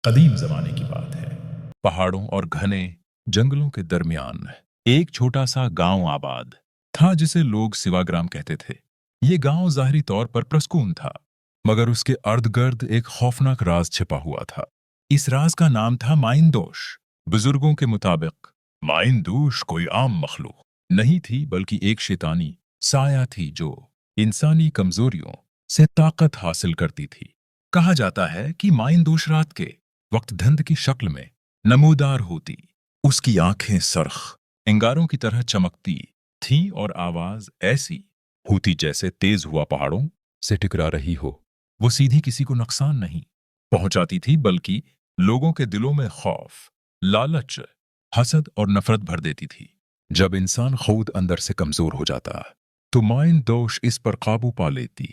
कदीम जमाने की बात है। पहाड़ों और घने जंगलों के दरमियान एक छोटा सा गांव आबाद था जिसे लोग सिवाग्राम कहते थे। ये गांव जाहिरी तौर पर प्रसकून था, मगर उसके अर्द गिर्द एक खौफनाक राज छिपा हुआ था। इस राज का नाम था माइंदोश। बुजुर्गों के मुताबिक माइंदोश कोई आम मखलूक नहीं थी, बल्कि एक शैतानी साया थी जो इंसानी कमजोरियों से ताकत हासिल करती थी। कहा जाता है कि माइंदोश रात के वक्त धंध की शक्ल में नमूदार होती। उसकी आंखें सरख अंगारों की तरह चमकती थीं और आवाज ऐसी होती जैसे तेज हुआ पहाड़ों से टकरा रही हो। वो सीधी किसी को नुकसान नहीं पहुंचाती थी, बल्कि लोगों के दिलों में खौफ, लालच, हसद और नफरत भर देती थी। जब इंसान खुद अंदर से कमजोर हो जाता तो माइंदोश इस पर काबू पा लेती।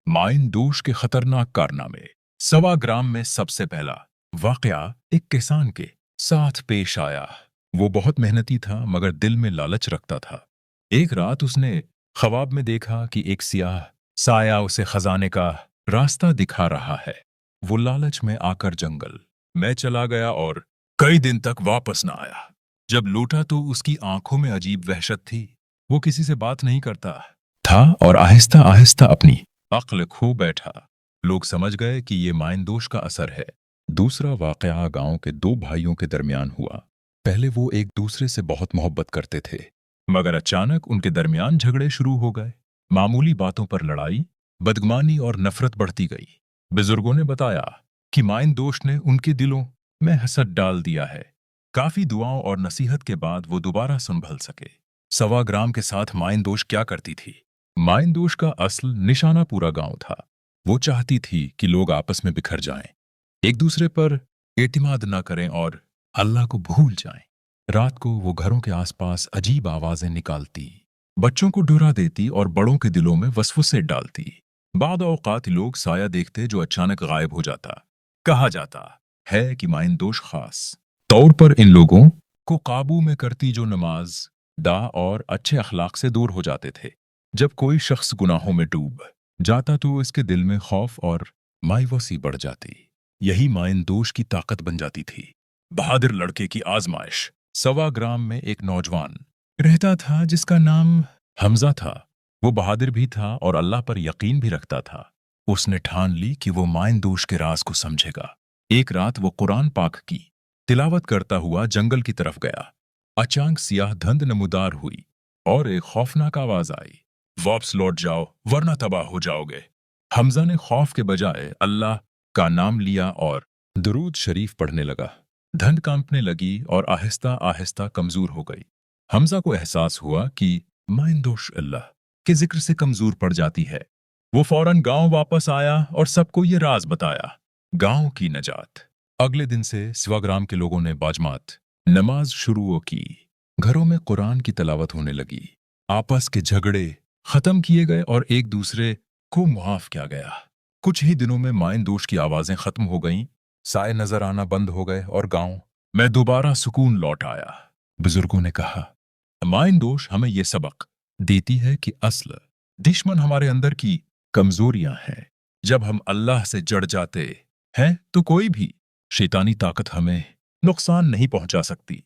माइंदोश के खतरनाक कारनामे। सवाग्राम में सबसे पहला वाकया एक किसान के साथ पेश आया। वो बहुत मेहनती था, मगर दिल में लालच रखता था। एक रात उसने ख्वाब में देखा कि एक सियाह साया उसे खजाने का रास्ता दिखा रहा है। वो लालच में आकर जंगल में चला गया और कई दिन तक वापस ना आया। जब लौटा तो उसकी आंखों में अजीब वहशत थी। वो किसी से बात नहीं करता था और आहिस्ता आहिस्ता अपनी अक्ल खो बैठा। लोग समझ गए कि ये माइंदोश का असर है। दूसरा वाकया गांव के दो भाइयों के दरमियान हुआ। पहले वो एक दूसरे से बहुत मोहब्बत करते थे, मगर अचानक उनके दरमियान झगड़े शुरू हो गए। मामूली बातों पर लड़ाई, बदगुमानी और नफरत बढ़ती गई। बुजुर्गों ने बताया कि माइंदोश ने उनके दिलों में हसद डाल दिया है। काफी दुआओं और नसीहत के बाद वो दोबारा संभल सके। सवाग्राम के साथ माइंदोश क्या करती थी? माइंदोश का असल निशाना पूरा गांव था। वो चाहती थी कि लोग आपस में बिखर जाएं, एक दूसरे पर एतिमाद न करें और अल्लाह को भूल जाएं। रात को वो घरों के आसपास अजीब आवाजें निकालती, बच्चों को डरा देती और बड़ों के दिलों में वसवसे डालती। बाद औकात लोग साया देखते जो अचानक गायब हो जाता। कहा जाता है कि माइंदोश खास तौर पर इन लोगों को काबू में करती जो नमाज, दा और अच्छे अखलाक से दूर हो जाते थे। जब कोई शख्स गुनाहों में डूब जाता तो इसके दिल में खौफ और मायूसी बढ़ जाती। यही माइंदोश की ताकत बन जाती थी। बहादुर लड़के की आजमाइश। सवाग्राम में एक नौजवान रहता था जिसका नाम हमजा था। वो बहादुर भी था और अल्लाह पर यकीन भी रखता था। उसने ठान ली कि वो माइंदोश के राज को समझेगा। एक रात वो कुरान पाक की तिलावत करता हुआ जंगल की तरफ गया। अचानक सियाह धुंध नमूदार हुई और एक खौफनाक आवाज आई, वापस लौट जाओ वरना तबाह हो जाओगे। हमजा ने खौफ के बजाय अल्लाह का नाम लिया और दुरूद शरीफ पढ़ने लगा। धुंध कांपने लगी और आहिस्ता आहिस्ता कमजोर हो गई। हमजा को एहसास हुआ कि माइंदोश अल्लाह के जिक्र से कमजोर पड़ जाती है। वो फौरन गांव वापस आया और सबको ये राज बताया। गांव की नजात। अगले दिन से सिवाग्राम के लोगों ने बाजमात नमाज शुरू की। घरों में कुरान की तलावत होने लगी। आपस के झगड़े खत्म किए गए और एक दूसरे को मुआफ किया गया। कुछ ही दिनों में माइंदोश की आवाजें खत्म हो गईं, साए नजर आना बंद हो गए और गांव में दोबारा सुकून लौट आया। बुजुर्गों ने कहा, माइंदोश हमें यह सबक देती है कि असल दुश्मन हमारे अंदर की कमजोरियां हैं। जब हम अल्लाह से जड़ जाते हैं तो कोई भी शैतानी ताकत हमें नुकसान नहीं पहुंचा सकती।